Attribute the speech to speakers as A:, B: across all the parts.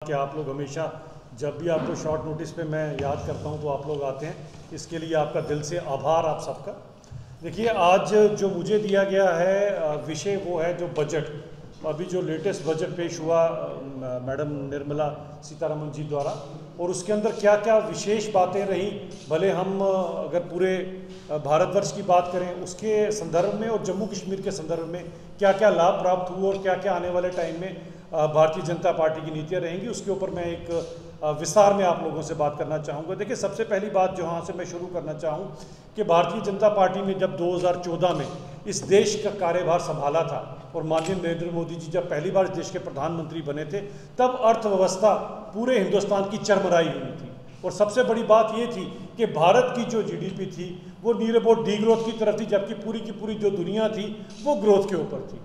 A: कि आप लोग हमेशा जब भी आपको शॉर्ट नोटिस पे मैं याद करता हूं तो आप लोग आते हैं, इसके लिए आपका दिल से आभार आप सबका। देखिए, आज जो मुझे दिया गया है विषय वो है जो बजट। अभी जो लेटेस्ट बजट पेश हुआ मैडम निर्मला सीतारमण जी द्वारा, और उसके अंदर क्या क्या विशेष बातें रही, भले हम अगर पूरे भारतवर्ष की बात करें उसके संदर्भ में और जम्मू कश्मीर के संदर्भ में क्या क्या लाभ प्राप्त हुए और क्या क्या आने वाले टाइम में भारतीय जनता पार्टी की नीतियां रहेंगी, उसके ऊपर मैं एक विस्तार में आप लोगों से बात करना चाहूँगा। देखिए, सबसे पहली बात जहाँ से मैं शुरू करना चाहूँ कि भारतीय जनता पार्टी ने जब 2014 में इस देश का कार्यभार संभाला था और माननीय नरेंद्र मोदी जी जब पहली बार इस देश के प्रधानमंत्री बने थे, तब अर्थव्यवस्था पूरे हिंदुस्तान की चरमराई हुई थी। और सबसे बड़ी बात ये थी कि भारत की जो जीडीपी थी वो नीर अबाउट डी ग्रोथ की तरफ थी, जबकि पूरी की पूरी जो दुनिया थी वो ग्रोथ के ऊपर थी।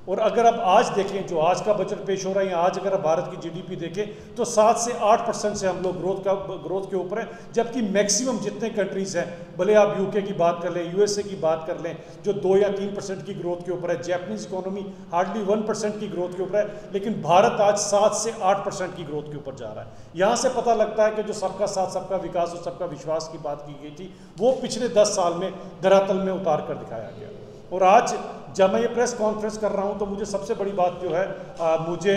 A: और अगर आप आज देखें, जो आज का बजट पेश हो रहा है, आज अगर आप भारत की जीडीपी देखें तो 7 से 8% से हम लोग ग्रोथ के ऊपर हैं, जबकि मैक्सिमम जितने कंट्रीज़ हैं, भले आप यूके की बात कर लें, यूएसए की बात कर लें, जो 2 या 3% की ग्रोथ के ऊपर है, जैपनीज इकोनॉमी हार्डली 1% की ग्रोथ के ऊपर है, लेकिन भारत आज 7 से 8% की ग्रोथ के ऊपर जा रहा है। यहाँ से पता लगता है कि जो सबका साथ सबका विकास और सबका विश्वास की बात की गई थी, वो पिछले 10 साल में धरातल में उतार कर दिखाया गया। और आज जब मैं ये प्रेस कॉन्फ्रेंस कर रहा हूँ तो मुझे सबसे बड़ी बात जो है, मुझे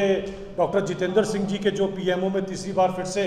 A: डॉक्टर जितेंद्र सिंह जी के जो पीएमओ में तीसरी बार फिर से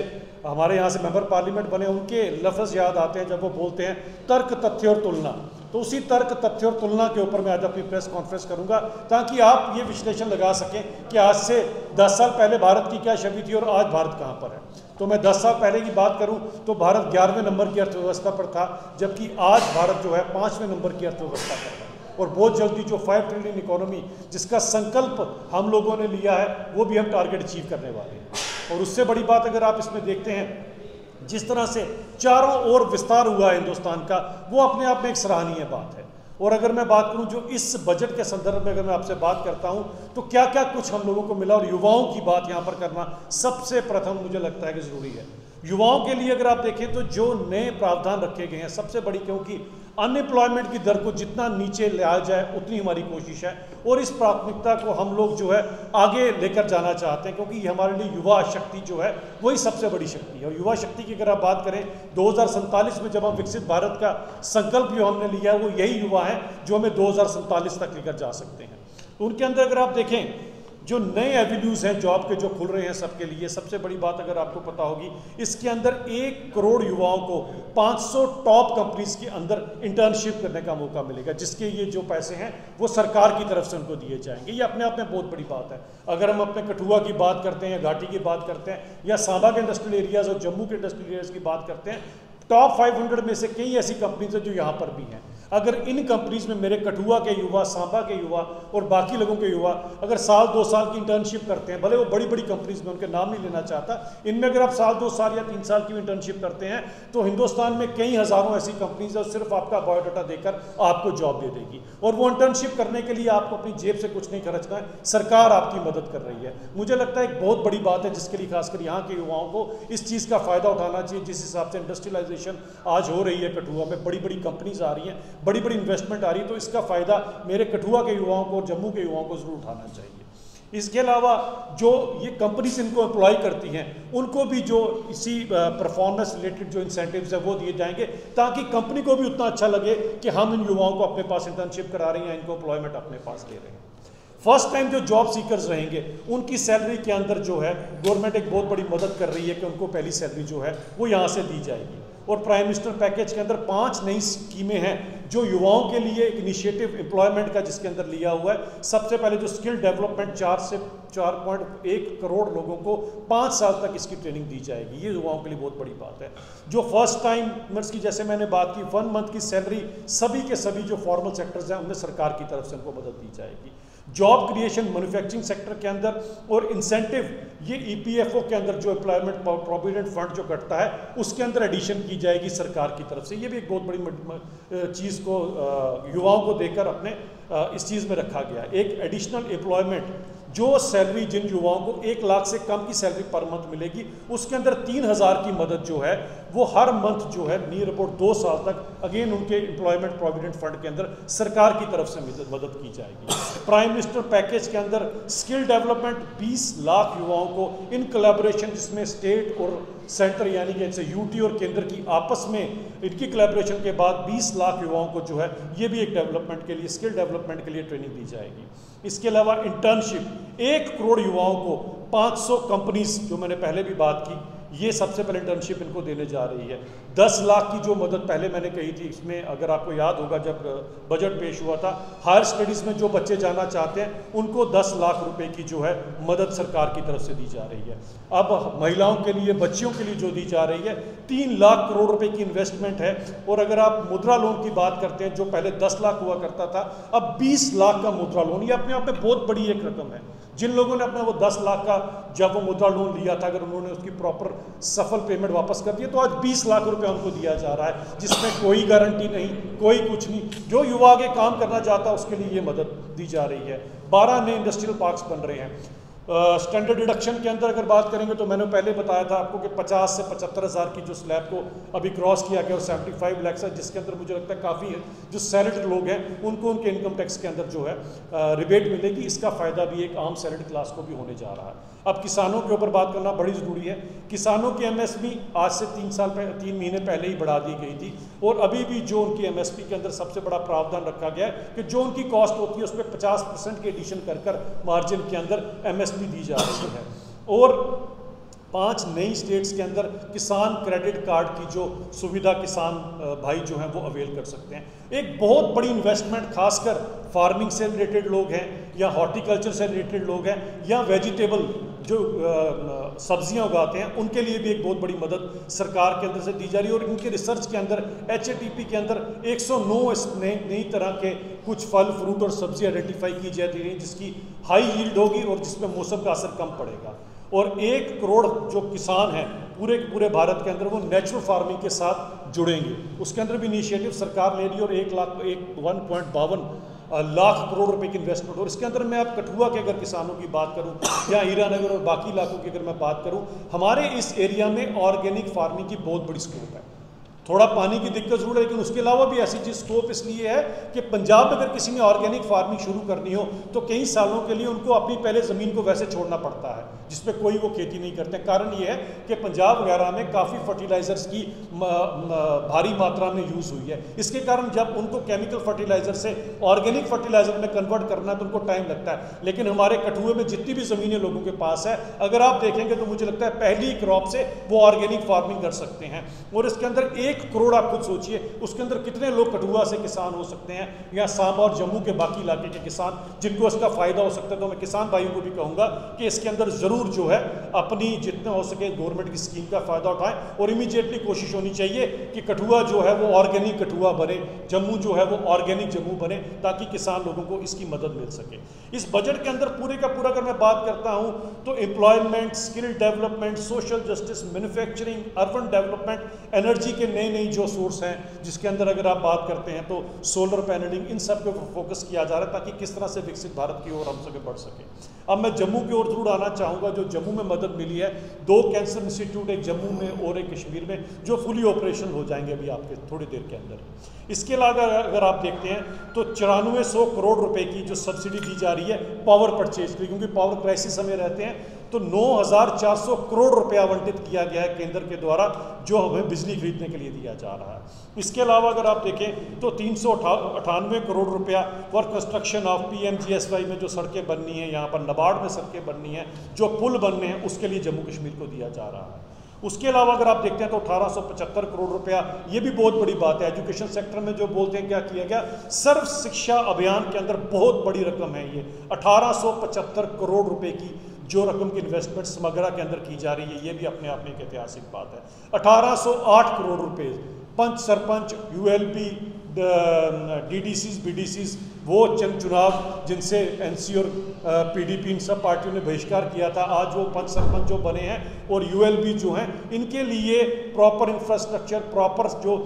A: हमारे यहाँ से मेंबर पार्लियामेंट बने, उनके लफ्ज़ याद आते हैं जब वो बोलते हैं तर्क, तथ्य और तुलना। तो उसी तर्क, तथ्य और तुलना के ऊपर मैं आज अपनी प्रेस कॉन्फ्रेंस करूँगा, ताकि आप ये विश्लेषण लगा सकें कि आज से 10 साल पहले भारत की क्या छवि थी और आज भारत कहाँ पर है। तो मैं 10 साल पहले की बात करूं तो भारत 11वें नंबर की अर्थव्यवस्था पर था, जबकि आज भारत जो है 5वें नंबर की अर्थव्यवस्था पर है। और बहुत जल्दी जो 5 ट्रिलियन इकोनॉमी जिसका संकल्प हम लोगों ने लिया है, वो भी हम टारगेट अचीव करने वाले हैं। और उससे बड़ी बात अगर आप इसमें देखते हैं, जिस तरह से चारों ओर विस्तार हुआ है हिंदुस्तान का, वो अपने आप में एक सराहनीय बात है। और अगर मैं बात करूं जो इस बजट के संदर्भ में अगर मैं आपसे बात करता हूं तो क्या क्या कुछ हम लोगों को मिला, और युवाओं की बात यहां पर करना सबसे प्रथम मुझे लगता है कि ज़रूरी है। युवाओं के लिए अगर आप देखें तो जो नए प्रावधान रखे गए हैं, सबसे बड़ी, क्योंकि अनएम्प्लॉयमेंट की दर को जितना नीचे लाया जाए उतनी हमारी कोशिश है, और इस प्राथमिकता को हम लोग जो है आगे लेकर जाना चाहते हैं, क्योंकि हमारे लिए युवा शक्ति जो है वही सबसे बड़ी शक्ति है। और युवा शक्ति की अगर आप बात करें 2047 में जब हम विकसित भारत का संकल्प जो हमने लिया है, वो यही युवा है जो हमें 2047 तक लेकर जा सकते हैं। तो उनके अंदर अगर आप देखें जो नए एवेन्यूज़ हैं जॉब के जो खुल रहे हैं सबके लिए, सबसे बड़ी बात अगर आपको पता होगी, इसके अंदर 1 करोड़ युवाओं को 500 टॉप कंपनीज के अंदर इंटर्नशिप करने का मौका मिलेगा, जिसके ये जो पैसे हैं वो सरकार की तरफ से उनको दिए जाएंगे। ये अपने आप में बहुत बड़ी बात है। अगर हम अपने कठुआ की बात करते हैं या घाटी की बात करते हैं या सांबा के इंडस्ट्रियल एरियाज़ और जम्मू के इंडस्ट्रियल एरियाज़ की बात करते हैं, टॉप 500 में से कई ऐसी कंपनीज हैं जो यहाँ पर भी हैं। अगर इन कंपनीज में मेरे कठुआ के युवा, सांबा के युवा और बाकी लोगों के युवा अगर साल 2 साल की इंटर्नशिप करते हैं, भले वो बड़ी बड़ी कंपनीज में, उनके नाम नहीं लेना चाहता, इनमें अगर आप साल 2 साल या 3 साल की इंटर्नशिप करते हैं तो हिंदुस्तान में कई हज़ारों ऐसी कंपनीज है, सिर्फ आपका बायोडाटा देकर आपको जॉब दे देगी। और वो इंटर्नशिप करने के लिए आपको अपनी जेब से कुछ नहीं खर्चना है, सरकार आपकी मदद कर रही है। मुझे लगता है एक बहुत बड़ी बात है जिसके लिए खासकर यहाँ के युवाओं को इस चीज़ का फ़ायदा उठाना चाहिए। जिस हिसाब से इंडस्ट्रियलाइजेशन आज हो रही है कठुआ में, बड़ी बड़ी कंपनीज आ रही हैं, बड़ी बड़ी इन्वेस्टमेंट आ रही है, तो इसका फ़ायदा मेरे कठुआ के युवाओं को और जम्मू के युवाओं को ज़रूर उठाना चाहिए। इसके अलावा जो ये कंपनीज इनको एम्प्लॉय करती हैं, उनको भी जो इसी परफॉर्मेंस रिलेटेड जो इंसेंटिव्स है वो दिए जाएंगे, ताकि कंपनी को भी उतना अच्छा लगे कि हम इन युवाओं को अपने पास इंटर्नशिप करा रहे हैं, इनको एम्प्लॉयमेंट अपने पास दे रहे हैं। फर्स्ट टाइम जो जॉब सीकर्स रहेंगे उनकी सैलरी के अंदर जो है गवर्नमेंट एक बहुत बड़ी मदद कर रही है कि उनको पहली सैलरी जो है वो यहाँ से दी जाएगी। और प्राइम मिनिस्टर पैकेज के अंदर 5 नई स्कीमें हैं जो युवाओं के लिए एक इनिशिएटिव एम्प्लॉयमेंट का जिसके अंदर लिया हुआ है। सबसे पहले जो स्किल डेवलपमेंट 4 से 4.1 करोड़ लोगों को 5 साल तक इसकी ट्रेनिंग दी जाएगी, ये युवाओं के लिए बहुत बड़ी बात है। जो फर्स्ट टाइमर्स की जैसे मैंने बात की, 1 मंथ की सैलरी सभी के सभी जो फॉर्मल सेक्टर्स हैं उनमें सरकार की तरफ से उनको मदद दी जाएगी। जॉब क्रिएशन मैन्युफैक्चरिंग सेक्टर के अंदर और इंसेंटिव ये ईपीएफओ के अंदर जो एम्प्लॉयमेंट प्रोविडेंट फंड जो कटता है उसके अंदर एडिशन की जाएगी सरकार की तरफ से। ये भी एक बहुत बड़ी चीज़ को युवाओं को देकर अपने इस चीज़ में रखा गया। एक एडिशनल एम्प्लॉयमेंट जो सैलरी जिन युवाओं को 1 लाख से कम की सैलरी पर मंथ मिलेगी, उसके अंदर 3,000 की मदद जो है वो हर मंथ जो है नियर अबाउट 2 साल तक अगेन उनके एम्प्लॉयमेंट प्रोविडेंट फंड के अंदर सरकार की तरफ से मदद की जाएगी। प्राइम मिनिस्टर पैकेज के अंदर स्किल डेवलपमेंट 20 लाख युवाओं को इन कोलैबोरेशन, जिसमें स्टेट और सेंटर यानी कि जैसे यूटी और केंद्र की आपस में इनकी कोलैबोरेशन के बाद 20 लाख युवाओं को जो है ये भी एक डेवलपमेंट के लिए, स्किल डेवलपमेंट के लिए ट्रेनिंग दी जाएगी। इसके अलावा इंटर्नशिप 1 करोड़ युवाओं को 500 कंपनीज, जो मैंने पहले भी बात की, ये सबसे पहले इंटर्नशिप इनको देने जा रही है। 10 लाख की जो मदद पहले मैंने कही थी, इसमें अगर आपको याद होगा जब बजट पेश हुआ था, हायर स्टडीज़ में जो बच्चे जाना चाहते हैं उनको 10 लाख रुपए की जो है मदद सरकार की तरफ से दी जा रही है। अब महिलाओं के लिए, बच्चियों के लिए जो दी जा रही है 3 लाख करोड़ रुपए की इन्वेस्टमेंट है। और अगर आप मुद्रा लोन की बात करते हैं, जो पहले 10 लाख हुआ करता था, अब 20 लाख का मुद्रा लोन, ये अपने आप में बहुत बड़ी एक रकम है। जिन लोगों ने अपना वो 10 लाख का जब वो मुद्रा लोन लिया था, अगर उन्होंने उसकी प्रॉपर सफल पेमेंट वापस कर दी तो आज 20 लाख रुपए उनको दिया जा रहा है, जिसमें कोई गारंटी नहीं, कोई कुछ नहीं। जो युवा आगे काम करना चाहता है उसके लिए ये मदद दी जा रही है। 12 नए इंडस्ट्रियल पार्क्स बन रहे हैं। स्टैंडर्ड डिडक्शन के अंदर अगर बात करेंगे तो मैंने पहले बताया था आपको कि 50 से 75 हज़ार की जो स्लैब को अभी क्रॉस किया गया और 75 लाख है, जिसके अंदर मुझे लगता है काफ़ी है जो सैलरीड लोग हैं उनको उनके इनकम टैक्स के अंदर जो है रिबेट मिलेगी। इसका फ़ायदा भी एक आम सैलरीड क्लास को भी होने जा रहा है। अब किसानों के ऊपर बात करना बड़ी ज़रूरी है। किसानों की एमएसपी आज से 3 महीने पहले ही बढ़ा दी गई थी और अभी भी जो उनकी एमएसपी के अंदर सबसे बड़ा प्रावधान रखा गया है कि जो उनकी कॉस्ट होती है उस पर 50% के एडिशन कर मार्जिन के अंदर एमएसपी दी जा रही है। और 5 नई स्टेट्स के अंदर किसान क्रेडिट कार्ड की जो सुविधा किसान भाई जो हैं वो अवेल कर सकते हैं। एक बहुत बड़ी इन्वेस्टमेंट खासकर फार्मिंग से रिलेटेड लोग हैं या हॉर्टिकल्चर से रिलेटेड लोग हैं या वेजिटेबल जो सब्जियां उगाते हैं उनके लिए भी एक बहुत बड़ी मदद सरकार के अंदर से दी जा रही है। और इनके रिसर्च के अंदर HATP के अंदर 109 नई तरह के कुछ फल, फ्रूट और सब्जी आइडेंटिफाई की जाती रही जिसकी हाई यील्ड होगी और जिसमें मौसम का असर कम पड़ेगा। और 1 करोड़ जो किसान हैं पूरे के पूरे भारत के अंदर वो नेचुरल फार्मिंग के साथ जुड़ेंगे। उसके अंदर भी इनिशिएटिव सरकार ले रही है और 1.52 लाख करोड़ रुपए की इन्वेस्टमेंट। और इसके अंदर मैं अब कठुआ के अगर किसानों की बात करूं या हीरानगर और बाकी इलाकों की अगर मैं बात करूं, हमारे इस एरिया में ऑर्गेनिक फार्मिंग की बहुत बड़ी स्कोप है। थोड़ा पानी की दिक्कत जरूर है, लेकिन उसके अलावा भी ऐसी चीज़ स्कोप इसलिए है कि पंजाब में अगर किसी ने ऑर्गेनिक फार्मिंग शुरू करनी हो तो कई सालों के लिए उनको अपनी पहले ज़मीन को वैसे छोड़ना पड़ता है जिसपे कोई वो खेती नहीं करते। कारण ये है कि पंजाब वगैरह में काफ़ी फर्टिलाइज़र्स की भारी मात्रा में यूज़ हुई है। इसके कारण जब उनको केमिकल फर्टिलाइज़र से ऑर्गेनिक फर्टिलाइज़र में कन्वर्ट करना है तो उनको टाइम लगता है। लेकिन हमारे कठुए में जितनी भी ज़मीनें लोगों के पास है, अगर आप देखेंगे तो मुझे लगता है पहली क्रॉप से वो ऑर्गेनिक फार्मिंग कर सकते हैं। और इसके अंदर 1 करोड़, आप खुद सोचिए उसके अंदर कितने लोग कठुआ से किसान हो सकते हैं या सांबा और जम्मू के बाकी इलाके के किसान जिनको इसका फायदा हो सकता है। तो मैं किसान भाइयों को भी कहूंगा कि इसके अंदर जरूर जो है अपनी जितना हो सके गवर्नमेंट की स्कीम का फायदा उठाएं और इमीडिएटली कोशिश होनी चाहिए कि कठुआ जो है वो ऑर्गेनिक कठुआ बने, जम्मू जो है वो ऑर्गेनिक जम्मू बने, ताकि किसान लोगों को इसकी मदद मिल सके। इस बजट के अंदर पूरे का पूरा अगर मैं बात करता हूं तो employment, skill development, social justice, manufacturing, urban development, energy के नए नई जो सोर्स हैं, जिसके अंदर अगर आप बात करते हैं तो सोलर पैनलिंग, इन सब के फोकस किया जा रहा है ताकि किस तरह से विकसित भारत की ओर हम सके बढ़ सके। अब मैं जम्मू की ओर जरूर आना चाहूँगा। जो जम्मू में मदद मिली है, 2 कैंसर इंस्टीट्यूट, एक जम्मू में और एक कश्मीर में, जो फुली ऑपरेशन हो जाएंगे अभी आपके थोड़ी देर के अंदर। इसके अलावा अगर आप देखते हैं तो 9400 करोड़ रुपए की जो सब्सिडी दी जा रही है पावर परचेज की, क्योंकि पावर क्राइसिस हमें रहते हैं, तो 9400 करोड़ रुपए आवंटित किया गया है केंद्र के द्वारा जो हमें बिजली खरीदने के लिए दिया जा रहा है। इसके अलावा अगर आप देखें तो 398 करोड़ रुपया फॉर कंस्ट्रक्शन ऑफ PMGSY में जो सड़कें बननी है, यहाँ पर नाबार्ड में सड़कें बननी है, जो पुल बनने हैं, उसके लिए जम्मू कश्मीर को दिया जा रहा है। उसके अलावा अगर आप देखते हैं तो 1875 करोड़ रुपया, ये भी बहुत बड़ी बात है। एजुकेशन सेक्टर में जो बोलते हैं क्या किया गया, सर्व शिक्षा अभियान के अंदर बहुत बड़ी रकम है। ये 1875 करोड़ रुपए की जो रकम की इन्वेस्टमेंट समग्रा के अंदर की जा रही है, ये भी अपने आप में एक ऐतिहासिक बात है। 1808 करोड़ रुपए पंच, सरपंच, ULP, DDCs, BDCs, वो चुनाव जिनसे NC और पीडीपी इन सब पार्टियों ने बहिष्कार किया था। आज वो पंच सरपंच जो बने हैं और यूएलबी जो हैं, इनके लिए प्रॉपर इंफ्रास्ट्रक्चर, प्रॉपर जो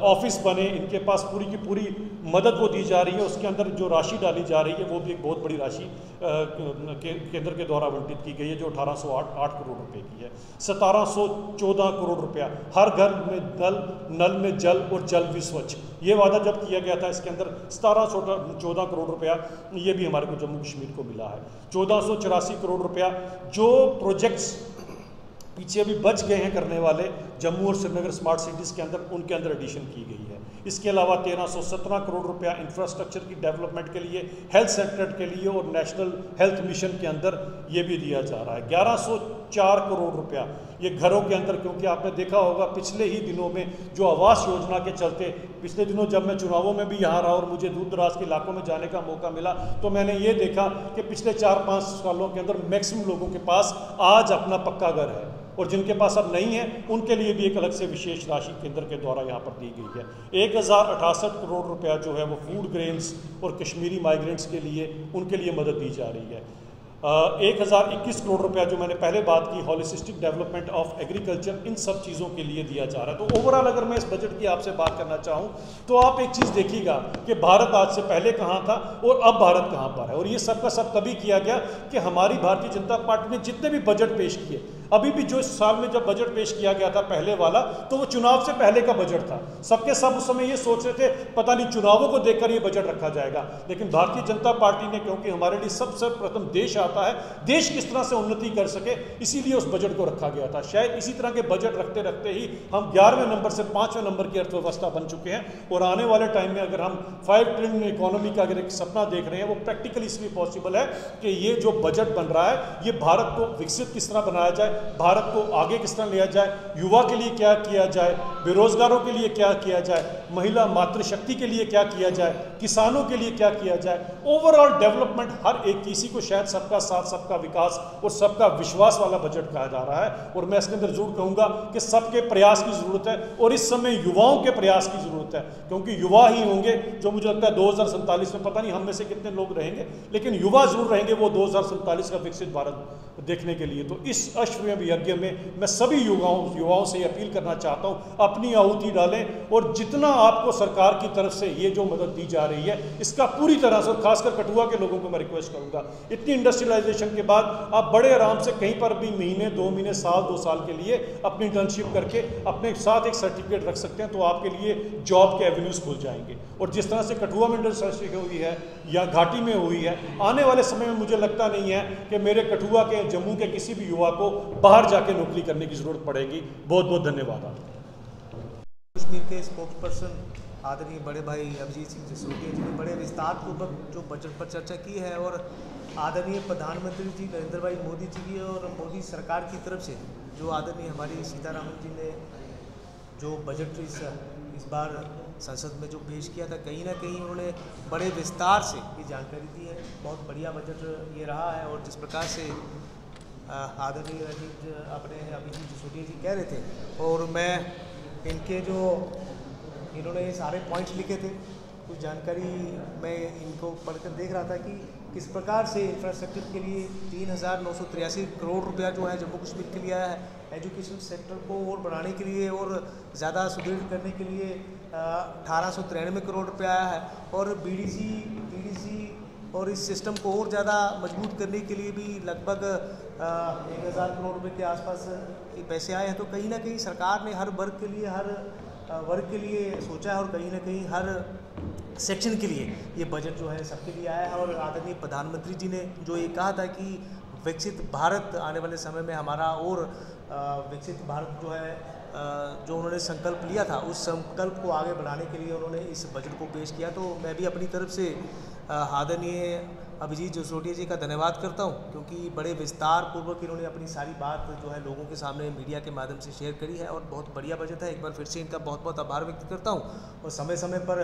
A: ऑफिस बने, इनके पास पूरी की पूरी मदद वो दी जा रही है। उसके अंदर जो राशि डाली जा रही है वो भी एक बहुत बड़ी राशि केंद्र के द्वारा आवंटित की गई है, जो 1808 करोड़ रुपए की है। 1714 करोड़ रुपया, हर घर में नल में जल और जल भी स्वच्छ, ये वादा जब किया गया था, इसके अंदर 1714 करोड़ रुपया ये भी हमारे को जम्मू कश्मीर को मिला है। 1484 करोड़ रुपया जो प्रोजेक्ट्स पीछे अभी बच गए हैं करने वाले जम्मू और श्रीनगर स्मार्ट सिटीज़ के अंदर, उनके अंदर एडिशन की गई है। इसके अलावा 1317 करोड़ रुपया इंफ्रास्ट्रक्चर की डेवलपमेंट के लिए, हेल्थ सेक्टर के लिए और नेशनल हेल्थ मिशन के अंदर ये भी दिया जा रहा है। 1104 करोड़ रुपया ये घरों के अंदर, क्योंकि आपने देखा होगा पिछले ही दिनों में जो आवास योजना के चलते, पिछले दिनों जब मैं चुनावों में भी यहाँ रहा और मुझे दूर दराज के इलाकों में जाने का मौका मिला, तो मैंने ये देखा कि पिछले 4-5 सालों के अंदर मैक्सिमम लोगों के पास आज अपना पक्का घर है, और जिनके पास अब नहीं है उनके लिए भी एक अलग से विशेष राशि केंद्र के द्वारा यहाँ पर दी गई है। 1068 करोड़ रुपया जो है वो फूड ग्रेन्स और कश्मीरी माइग्रेंट्स के लिए, उनके लिए मदद दी जा रही है। 1021 करोड़ रुपया जो मैंने पहले बात की, हॉलिस्टिक डेवलपमेंट ऑफ एग्रीकल्चर, इन सब चीज़ों के लिए दिया जा रहा है। तो ओवरऑल अगर मैं इस बजट की आपसे बात करना चाहूँ तो आप एक चीज़ देखिएगा कि भारत आज से पहले कहाँ था और अब भारत कहाँ पर है। और ये सब का सब तभी किया गया कि हमारी भारतीय जनता पार्टी ने जितने भी बजट पेश किए, अभी भी जो इस साल में जब बजट पेश किया गया था पहले वाला, तो वो चुनाव से पहले का बजट था। सबके सब उस समय ये सोच रहे थे पता नहीं चुनावों को देखकर ये बजट रखा जाएगा, लेकिन भारतीय जनता पार्टी ने, क्योंकि हमारे लिए सबसे प्रथम देश आता है, देश किस तरह से उन्नति कर सके, इसीलिए उस बजट को रखा गया था। शायद इसी तरह के बजट रखते रखते ही हम 11वें नंबर से 5वें नंबर की अर्थव्यवस्था बन चुके हैं। और आने वाले टाइम में अगर हम 5 ट्रिलियन इकोनॉमी का अगर एक सपना देख रहे हैं, वो प्रैक्टिकली इसलिए पॉसिबल है कि ये जो बजट बन रहा है, ये भारत को विकसित किस तरह बनाया जाए, भारत को आगे किस तरह लिया जाए, युवा के लिए क्या किया जाए, बेरोजगारों के लिए क्या किया जाए, महिला मातृशक्ति के लिए क्या किया जाए, किसानों के लिए क्या किया जाए, ओवरऑल डेवलपमेंट हर एक किसी को शायद सबका साथ, सबका विकास और सबका विश्वास वाला बजट कहा जा रहा है। और मैं इसके अंदर जरूर कहूंगा कि सबके प्रयास की जरूरत है, और इस समय युवाओं के प्रयास की जरूरत है, क्योंकि युवा ही होंगे जो, मुझे लगता है 2047 में पता नहीं हम में से कितने लोग रहेंगे, लेकिन युवा जरूर रहेंगे वो 2047 का विकसित भारत देखने के लिए। तो इस अश्वमेध यज्ञ में मैं सभी युवाओं से अपील करना चाहता हूं, अपनी आहुति डालें, और जितना आपको सरकार की तरफ से ये जो मदद दी जा रही है, इसका पूरी तरह से, और खासकर कठुआ के लोगों को मैं रिक्वेस्ट करूंगा, इतनी इंडस्ट्रियलाइजेशन के बाद आप बड़े आराम से कहीं पर भी महीने, 2 महीने, साल, 2 साल के लिए अपनी इंटर्नशिप करके अपने साथ एक सर्टिफिकेट रख सकते हैं, तो आपके लिए जॉब के एवेन्यूज खुल जाएंगे। और जिस तरह से कठुआ में इंडस्ट्री हुई है या घाटी में हुई है, आने वाले समय में मुझे लगता नहीं है कि मेरे कठुआ के, जम्मू के किसी भी युवा को बाहर जाके नौकरी करने की जरूरत पड़ेगी। बहुत बहुत धन्यवाद।
B: कश्मीर के स्पोक्स पर्सन आदरणीय बड़े भाई अभिजीत सिंह जसरोटिया जी ने बड़े विस्तारपूर्वक जो बजट पर चर्चा की है, और आदरणीय प्रधानमंत्री जी नरेंद्र भाई मोदी जी की और मोदी सरकार की तरफ से जो आदरणीय हमारी सीतारामन जी ने जो बजट इस बार संसद में जो पेश किया था, कहीं ना कहीं उन्होंने बड़े विस्तार से ये जानकारी दी है। बहुत बढ़िया बजट ये रहा है। और जिस प्रकार से आदरणीय अभिजीत जसरोटिया जी कह रहे थे, और मैं इनके जो इन्होंने ये सारे पॉइंट्स लिखे थे, कुछ जानकारी मैं इनको पढ़कर देख रहा था कि किस प्रकार से इंफ्रास्ट्रक्चर के लिए 3983 करोड़ रुपया जो है जम्मू कश्मीर के लिए आया है। एजुकेशन सेक्टर को और बढ़ाने के लिए और ज़्यादा सुदृढ़ करने के लिए 1893 करोड़ रुपया आया है। और बीडीसी और इस सिस्टम को और ज़्यादा मजबूत करने के लिए भी लगभग 1000 करोड़ रुपये के आसपास पैसे आए हैं। तो कहीं ना कहीं सरकार ने हर वर्ग के लिए सोचा है, और कहीं ना कहीं हर सेक्शन के लिए ये बजट जो है सबके लिए आया है। और आदरणीय प्रधानमंत्री जी ने जो ये कहा था कि विकसित भारत आने वाले समय में हमारा, और विकसित भारत जो है जो उन्होंने संकल्प लिया था, उस संकल्प को आगे बढ़ाने के लिए उन्होंने इस बजट को पेश किया। तो मैं भी अपनी तरफ से आदरणीय अभिजीत जसरोटिया जी का धन्यवाद करता हूं, क्योंकि बड़े विस्तार पूर्वक इन्होंने अपनी सारी बात जो है लोगों के सामने मीडिया के माध्यम से शेयर करी है, और बहुत बढ़िया बजट है। एक बार फिर से इनका बहुत बहुत आभार व्यक्त करता हूं। और समय समय पर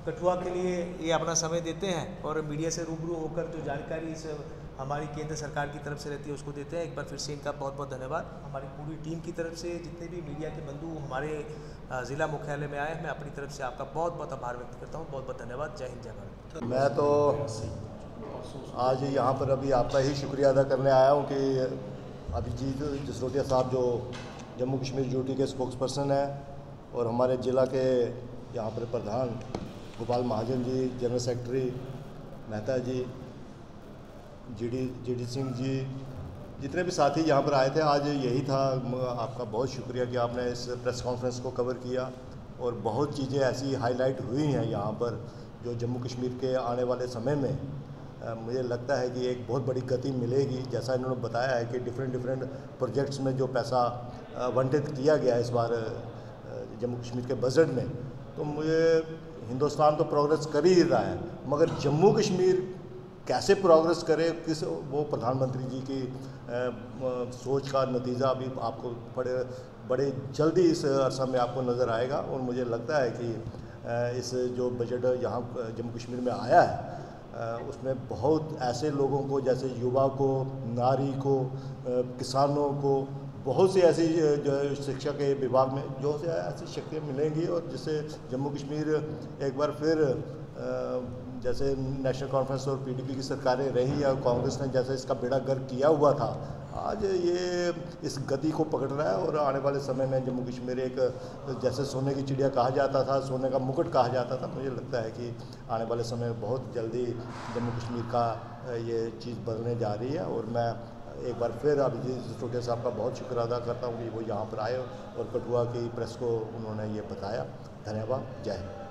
B: कठुआ के लिए ये अपना समय देते हैं, और मीडिया से रूबरू होकर जो जानकारी इस हमारी केंद्र सरकार की तरफ से रहती है उसको देते हैं। एक बार फिर से इनका बहुत बहुत धन्यवाद। हमारी पूरी टीम की तरफ से जितने भी मीडिया के बंधु हमारे ज़िला मुख्यालय में आए, मैं अपनी तरफ से आपका बहुत बहुत आभार व्यक्त करता हूँ। बहुत बहुत धन्यवाद। जय हिंद, जय भारत।
C: मैं तो आज यहाँ पर अभी आपका ही शुक्रिया अदा करने आया हूँ कि अभिजीत जसरोटिया साहब जो जम्मू कश्मीर यूटी के स्पोक्स पर्सन हैं और हमारे ज़िला के यहाँ पर प्रधान गोपाल महाजन जी, जनरल सेक्रेटरी मेहता जी, जीडी सिंह जी, जितने भी साथी यहाँ पर आए थे, आज यही था। आपका बहुत शुक्रिया कि आपने इस प्रेस कॉन्फ्रेंस को कवर किया और बहुत चीज़ें ऐसी हाईलाइट हुई हैं यहाँ पर जो जम्मू कश्मीर के आने वाले समय में मुझे लगता है कि एक बहुत बड़ी गति मिलेगी। जैसा इन्होंने बताया है कि डिफरेंट प्रोजेक्ट्स में जो पैसा आवंटित किया गया इस बार जम्मू कश्मीर के बजट में, तो मुझे हिंदुस्तान तो प्रोग्रेस कर ही रहा है, मगर जम्मू कश्मीर कैसे प्रोग्रेस करे वो प्रधानमंत्री जी की सोच का नतीजा अभी आपको बड़े जल्दी इस अरसा में आपको नज़र आएगा। और मुझे लगता है कि इस जो बजट यहाँ जम्मू कश्मीर में आया है उसमें बहुत ऐसे लोगों को, जैसे युवा को, नारी को, किसानों को, बहुत सी ऐसी जो शिक्षा के विभाग में जो से ऐसी शक्तियाँ मिलेंगी और जिससे जम्मू कश्मीर एक बार फिर जैसे नेशनल कॉन्फ्रेंस और पीडीपी की सरकारें रही या कांग्रेस ने जैसे इसका बेड़ा गर्क किया हुआ था, आज ये इस गति को पकड़ रहा है। और आने वाले समय में जम्मू कश्मीर एक जैसे सोने की चिड़िया कहा जाता था, सोने का मुकुट कहा जाता था, मुझे लगता है कि आने वाले समय में बहुत जल्दी जम्मू कश्मीर का ये चीज़ बदलने जा रही है। और मैं एक बार फिर अभिजीत जसरोटिया साहब का बहुत शुक्र अदा करता हूँ कि वो यहाँ पर आए और कठुआ की प्रेस को उन्होंने ये बताया। धन्यवाद। जय हिंद।